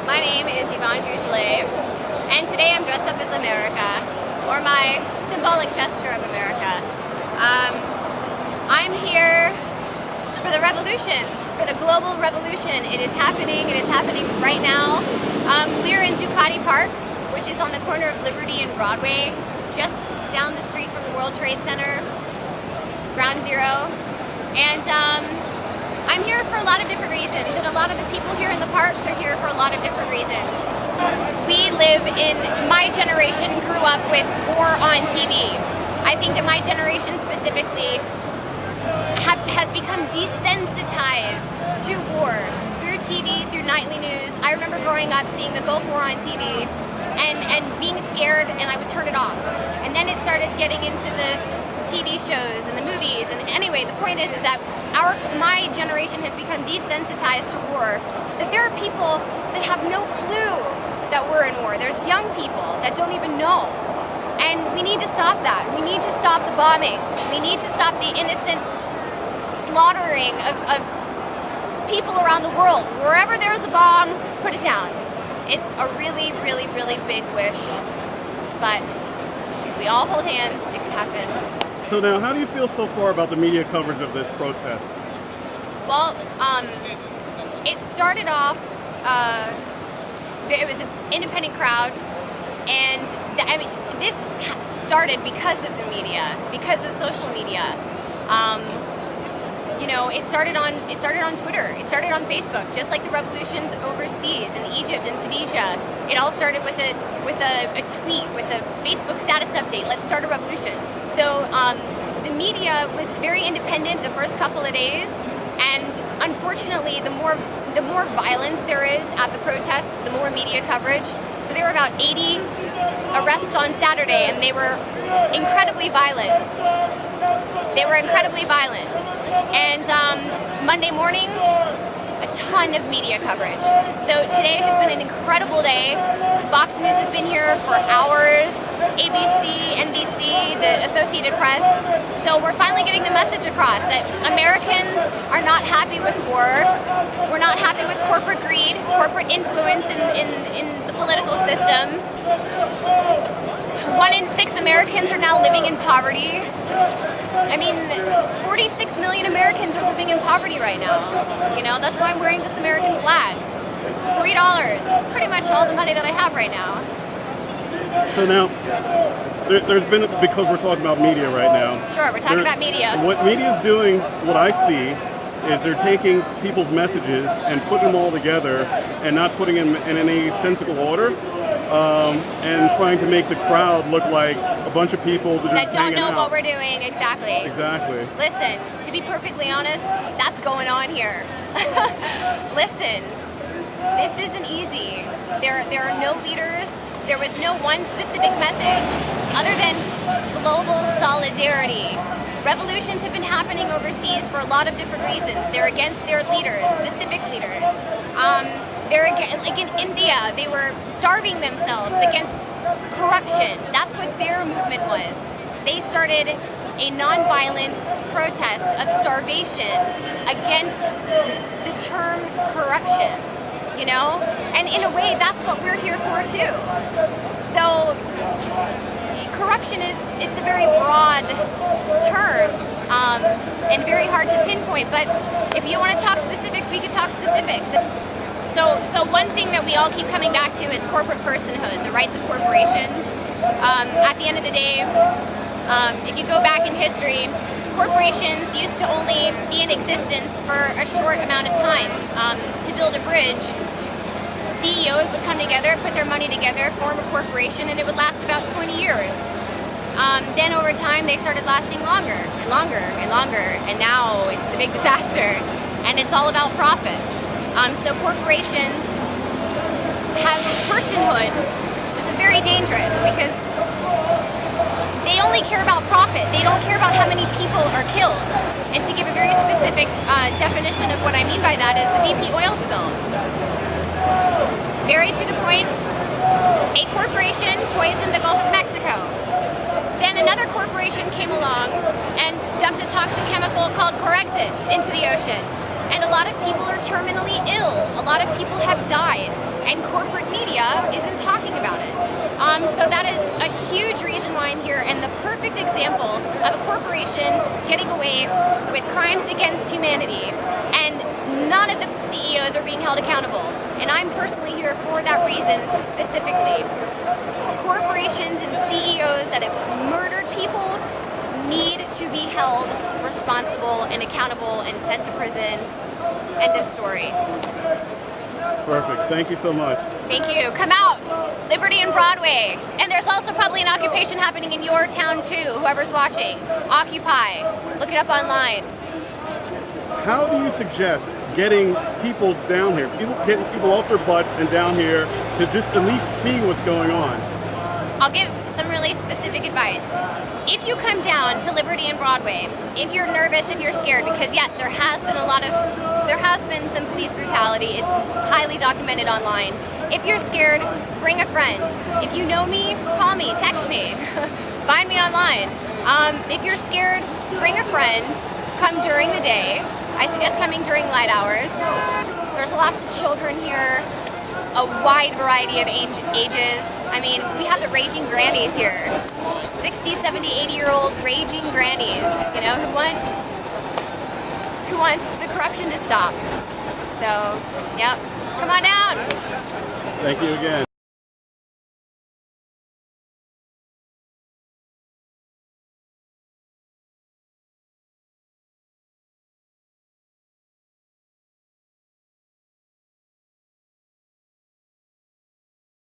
My name is Yvonne Gougelet, and today I'm dressed up as America, or my symbolic gesture of America. I'm here for the revolution, for the global revolution. It is happening right now. We're in Zuccotti Park, which is on the corner of Liberty and Broadway, just down the street from the World Trade Center, Ground Zero. And I'm here for a lot of different reasons, and a lot of the people here in the parks are here for a lot of different reasons. My generation grew up with war on TV. I think that my generation specifically has become desensitized to war through TV, through nightly news. I remember growing up seeing the Gulf War on TV and being scared, and I would turn it off. And then it started getting into the TV shows and the movies. And anyway, the point is that my generation has become desensitized to war, that there are people that have no clue that we're in war. There's young people that don't even know. And we need to stop that. We need to stop the bombings. We need to stop the innocent slaughtering of people around the world. Wherever there's a bomb, let's put it down. It's a really, really, really big wish. But if we all hold hands, it can happen. So now, how do you feel so far about the media coverage of this protest? Well, it started off, it was an independent crowd, and this started because of the media, because of social media. It started on Twitter, it started on Facebook, just like the revolutions overseas in Egypt and Tunisia. It all started with a tweet, with a Facebook status update. Let's start a revolution. So the media was very independent the first couple of days, and unfortunately, the more violence there is at the protest, the more media coverage. So there were about 80 arrests on Saturday, and they were incredibly violent. And Monday morning, a ton of media coverage. So today has been an incredible day. Fox News has been here for hours, ABC, NBC, the Associated Press. So we're finally getting the message across that Americans are not happy with war. We're not happy with corporate greed, corporate influence in the political system. 1 in 6 Americans are now living in poverty. 46 million Americans are living in poverty right now. That's why I'm wearing this American flag. $3 is pretty much all the money that I have right now. So now, there's been, because we're talking about media right now. Sure, we're talking about media. What media is doing, what I see, is they're taking people's messages and putting them all together and not putting them in any sensible order. And trying to make the crowd look like a bunch of people that don't know what we're doing. Exactly. Listen, to be perfectly honest, that's going on here. Listen, this isn't easy. There are no leaders. There was no one specific message other than global solidarity. Revolutions have been happening overseas for a lot of different reasons. They're against their leaders, specific leaders. Like in India, they were starving themselves against corruption. That's what their movement was. They started a nonviolent protest of starvation against the term corruption, And in a way, that's what we're here for too. So corruption it's a very broad term and very hard to pinpoint. But if you want to talk specifics, we could talk specifics. So one thing that we all keep coming back to is corporate personhood, the rights of corporations. At the end of the day, if you go back in history, corporations used to only be in existence for a short amount of time. To build a bridge, CEOs would come together, put their money together, form a corporation, and it would last about 20 years. Then over time, they started lasting longer and longer and longer, and now it's a big disaster, and it's all about profit. So corporations have personhood. This is very dangerous because they only care about profit. They don't care about how many people are killed. And to give a very specific definition of what I mean by that is the BP oil spill. Very to the point, a corporation poisoned the Gulf of Mexico. Then another corporation came along and dumped a toxic chemical called Corex into the ocean. And a lot of people are terminally ill. A lot of people have died. and corporate media isn't talking about it. So that is a huge reason why I'm here, and the perfect example of a corporation getting away with crimes against humanity, and none of the CEOs are being held accountable. And I'm personally here for that reason specifically. Corporations and CEOs that have murdered people need to be held responsible and accountable and sent to prison. End of story. Perfect. Thank you so much. Thank you. Come out. Liberty and Broadway. And there's also probably an occupation happening in your town too, whoever's watching. Occupy. Look it up online. How do you suggest getting people down here, getting people off their butts and down here to just at least see what's going on? I'll give some really specific advice. If you come down to Liberty and Broadway, if you're nervous, if you're scared, because yes, there has been some police brutality. It's highly documented online. If you're scared, bring a friend. If you know me, call me, text me, find me online. If you're scared, bring a friend. Come during the day. I suggest coming during light hours. There's lots of children here, a wide variety of ages. I mean, we have the raging grannies here. 60, 70, 80-year-old raging grannies, you know, who wants the corruption to stop. So, yep, come on down. Thank you again.